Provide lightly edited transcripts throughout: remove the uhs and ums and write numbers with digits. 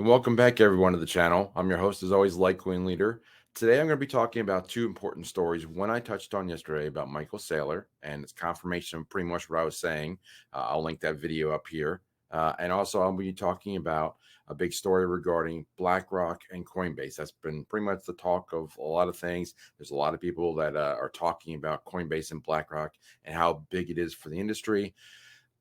And welcome back, everyone, to the channel. I'm your host, as always, LitecoinLeader. Today, I'm going to be talking about two important stories. One I touched on yesterday about MichaelSaylor, and it's confirmation of pretty much what I was saying. I'll link that video up here. And also, I'll be talking about a big story regarding BlackRock and Coinbase. That's been pretty much the talk of a lot of things. There's a lot of people that are talking about Coinbase and BlackRock and how big it is for the industry.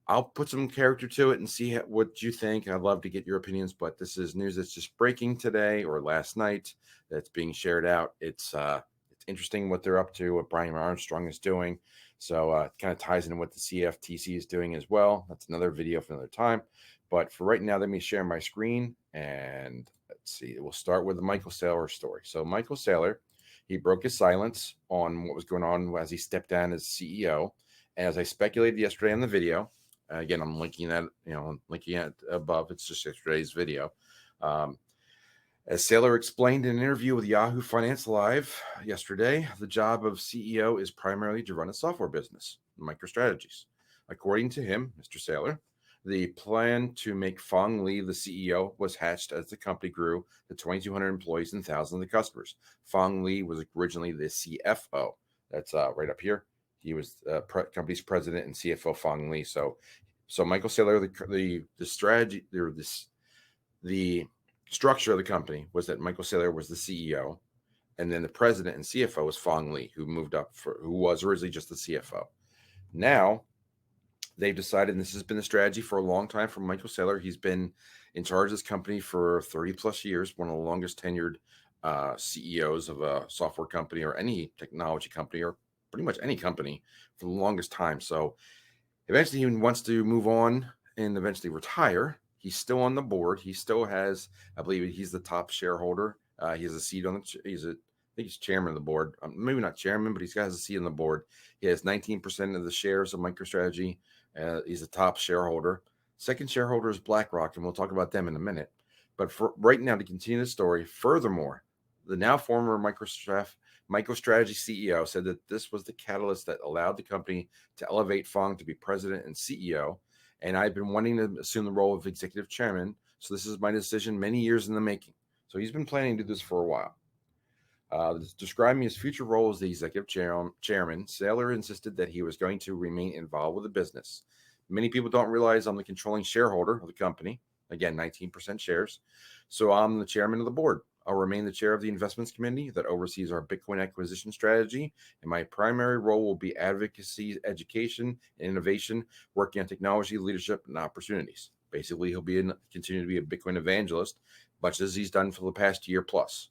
I'll put some character to it and see what you think. I'd love to get your opinions, but this is news that's just breaking today or last night that's being shared out. It's interesting what they're up to, what Brian Armstrong is doing. So it kind of ties into what the CFTC is doing as well. That's another video for another time. But for right now, let me share my screen and let's see. We'll start with the MichaelSaylor story. So MichaelSaylor, he broke his silence on what was going on as he stepped down as CEO. And as I speculated yesterday on the video, again, I'm linking that, linking it above. It's just yesterday's video. As Saylor explained in an interview with Yahoo Finance Live yesterday, the job of CEO is primarily to run a software business, MicroStrategies. According to him, Mr. Saylor, the plan to make Phong Le the CEO was hatched as the company grew to 2,200 employees and thousands of customers. Phong Le was originally the CFO. That's right up here. He was company's president and CFO, Phong Le. So MichaelSaylor, the strategy, the structure of the company was that MichaelSaylor was the CEO, and then the president and CFO was Phong Le, who was originally just the CFO. Now they've decided, and this has been the strategy for a long time from MichaelSaylor. He's been in charge of this company for 30 plus years, one of the longest tenured CEOs of a software company or any technology company or pretty much any company for the longest time. So eventually he wants to move on and eventually retire. He's still on the board. He still has, I believe he's the top shareholder. He has a seat on I think he's chairman of the board. Maybe not chairman, but he's got a seat on the board. He has 19% of the shares of MicroStrategy. He's the top shareholder. Second shareholder is BlackRock, and we'll talk about them in a minute. But for right now, to continue the story, furthermore, the now former MicroStrategy CEO said that this was the catalyst that allowed the company to elevate Phong to be president and CEO. And I've been wanting to assume the role of executive chairman. So this is my decision many years in the making. So he's been planning to do this for a while. Describing his future role as the executive chairman, Saylor insisted that he was going to remain involved with the business. Many people don't realize I'm the controlling shareholder of the company. Again, 19% shares. So I'm the chairman of the board. I'll remain the chair of the investments committee that oversees our Bitcoin acquisition strategy, and my primary role will be advocacy, education, and innovation, working on technology, leadership, and opportunities. Basically, he'll continue to be a Bitcoin evangelist, much as he's done for the past year plus.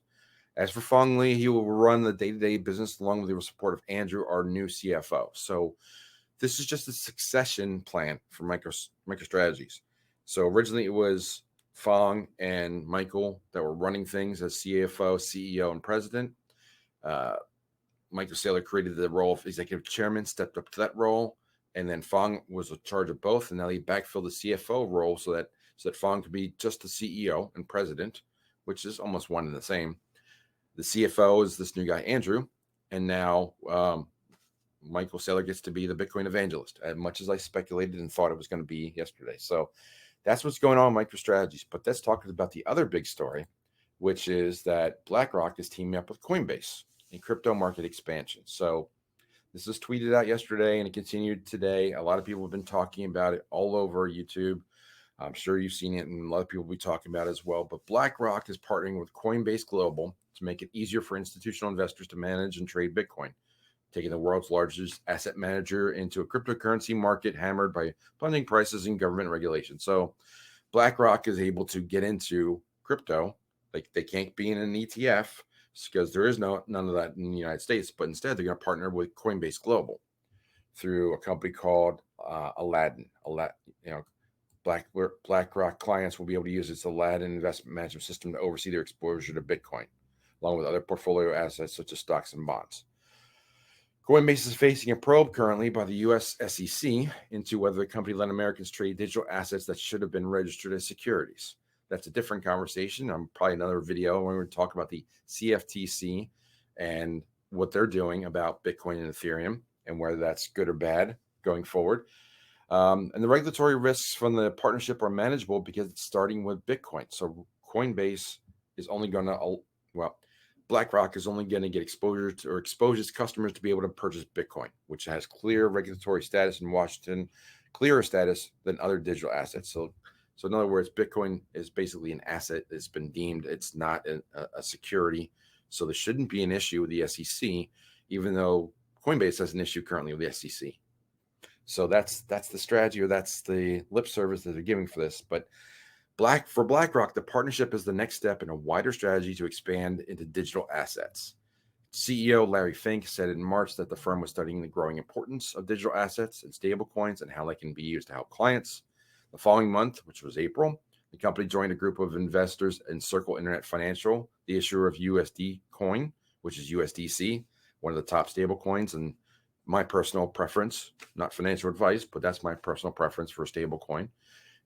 As for Phong Le, he will run the day-to-day business along with the support of Andrew, our new CFO. So this is just a succession plan for MicroStrategies. So originally it was Phong and Michael that were running things as CFO, CEO, and president. MichaelSaylor created the role of executive chairman, stepped up to that role, and then Phong was in charge of both. And now he backfilled the CFO role so that Phong could be just the CEO and president, which is almost one and the same. The CFO is this new guy, Andrew, and now MichaelSaylor gets to be the Bitcoin evangelist, as much as I speculated and thought it was going to be yesterday. So that's what's going on in MicroStrategies. But let's talk about the other big story, which is that BlackRock is teaming up with Coinbase in crypto market expansion. So this was tweeted out yesterday and it continued today. A lot of people have been talking about it all over YouTube. I'm sure you've seen it and a lot of people will be talking about it as well. But BlackRock is partnering with Coinbase Global to make it easier for institutional investors to manage and trade Bitcoin, taking the world's largest asset manager into a cryptocurrency market hammered by plunging prices and government regulation. So BlackRock is able to get into crypto. Like they can't be in an ETF because there is none of that in the United States, but instead they're going to partner with Coinbase Global through a company called Aladdin. BlackRock clients will be able to use its Aladdin investment management system to oversee their exposure to Bitcoin, along with other portfolio assets such as stocks and bonds. Coinbase is facing a probe currently by the U.S. SEC into whether the company let Americans trade digital assets that should have been registered as securities. That's a different conversation. Probably another video when we're going to talk about the CFTC and what they're doing about Bitcoin and Ethereum and whether that's good or bad going forward. And the regulatory risks from the partnership are manageable because it's starting with Bitcoin. So Coinbase is only going to, BlackRock is only going to get exposure to, or expose its customers to be able to purchase Bitcoin, which has clear regulatory status in Washington, clearer status than other digital assets. So in other words, Bitcoin is basically an asset that's been deemed, it's not a security. So there shouldn't be an issue with the SEC, even though Coinbase has an issue currently with the SEC. So that's the strategy, or that's the lip service that they're giving for this. But for BlackRock, the partnership is the next step in a wider strategy to expand into digital assets. CEO Larry Fink said in March that the firm was studying the growing importance of digital assets and stablecoins and how they can be used to help clients. The following month, which was April, the company joined a group of investors in Circle Internet Financial, the issuer of USD Coin, which is USDC, one of the top stablecoins. And my personal preference, not financial advice, but that's my personal preference for a stablecoin.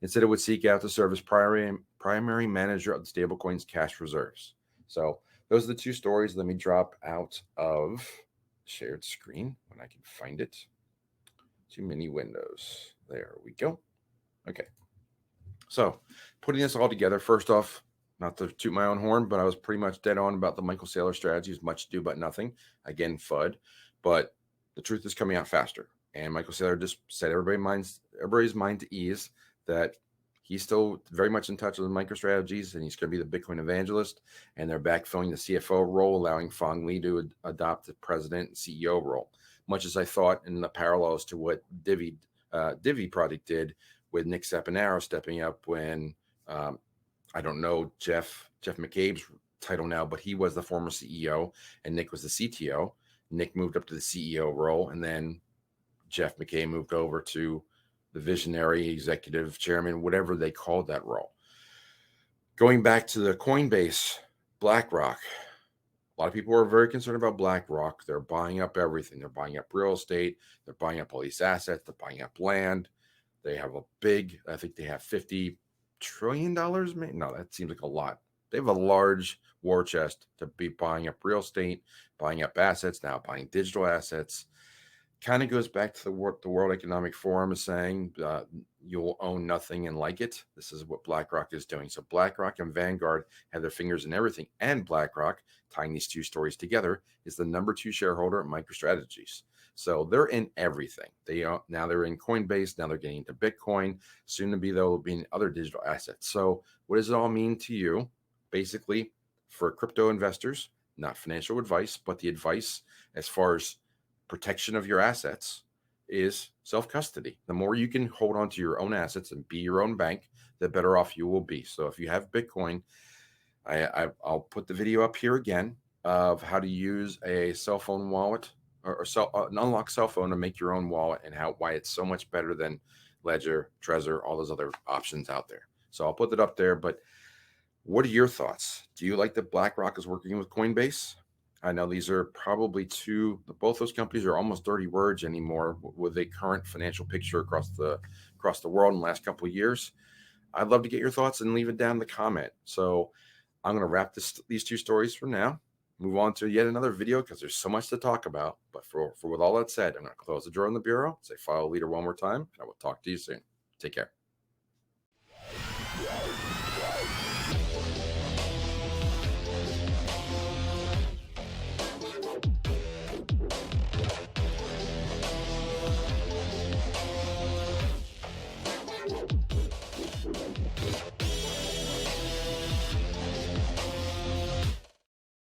Instead, it would seek out to serve as primary manager of the stablecoin's cash reserves. So those are the two stories. Let me drop out of shared screen when I can find it. Too many windows. There we go. Okay. So putting this all together, first off, not to toot my own horn, but I was pretty much dead on about the MichaelSaylor strategy. Much ado but nothing. Again, FUD. But the truth is coming out faster. And MichaelSaylor just set everybody's mind to ease that he's still very much in touch with MicroStrategies, and he's going to be the Bitcoin evangelist. And they're backfilling the CFO role, allowing Phong Le to adopt the president and CEO role. Much as I thought in the parallels to what Divi Project did with Nick Saponaro stepping up when, I don't know Jeff McCabe's title now, but he was the former CEO and Nick was the CTO. Nick moved up to the CEO role, and then Jeff McCabe moved over to the visionary executive chairman, whatever they called that role. Going back to the Coinbase, BlackRock, a lot of people are very concerned about BlackRock. They're buying up everything. They're buying up real estate. They're buying up all these assets. They're buying up land. They have I think they have $50 trillion. No, that seems like a lot. They have a large war chest to be buying up real estate, buying up assets, now buying digital assets. Kind of goes back to what the World Economic Forum is saying, you'll own nothing and like it. This is what BlackRock is doing. So BlackRock and Vanguard have their fingers in everything. And BlackRock, tying these two stories together, is the number 2 shareholder at MicroStrategies. So they're in everything. Now they're in Coinbase. Now they're getting into Bitcoin. Soon to be, they'll be in other digital assets. So what does it all mean to you? Basically, for crypto investors, not financial advice, but the advice as far as protection of your assets is self-custody. The more you can hold on to your own assets and be your own bank, the better off you will be. So if you have Bitcoin, I'll put the video up here again of how to use a cell phone wallet or an unlocked cell phone to make your own wallet, and why it's so much better than Ledger, Trezor, all those other options out there. So I'll put it up there. But what are your thoughts? Do you like that BlackRock is working with Coinbase? I know these are probably both those companies are almost dirty words anymore with a current financial picture across the world in the last couple of years. I'd love to get your thoughts and leave it down in the comment. So I'm going to wrap these two stories for now, move on to yet another video because there's so much to talk about. But for with all that said, I'm going to close the door on the bureau, say follow leader one more time, and I will talk to you soon. Take care.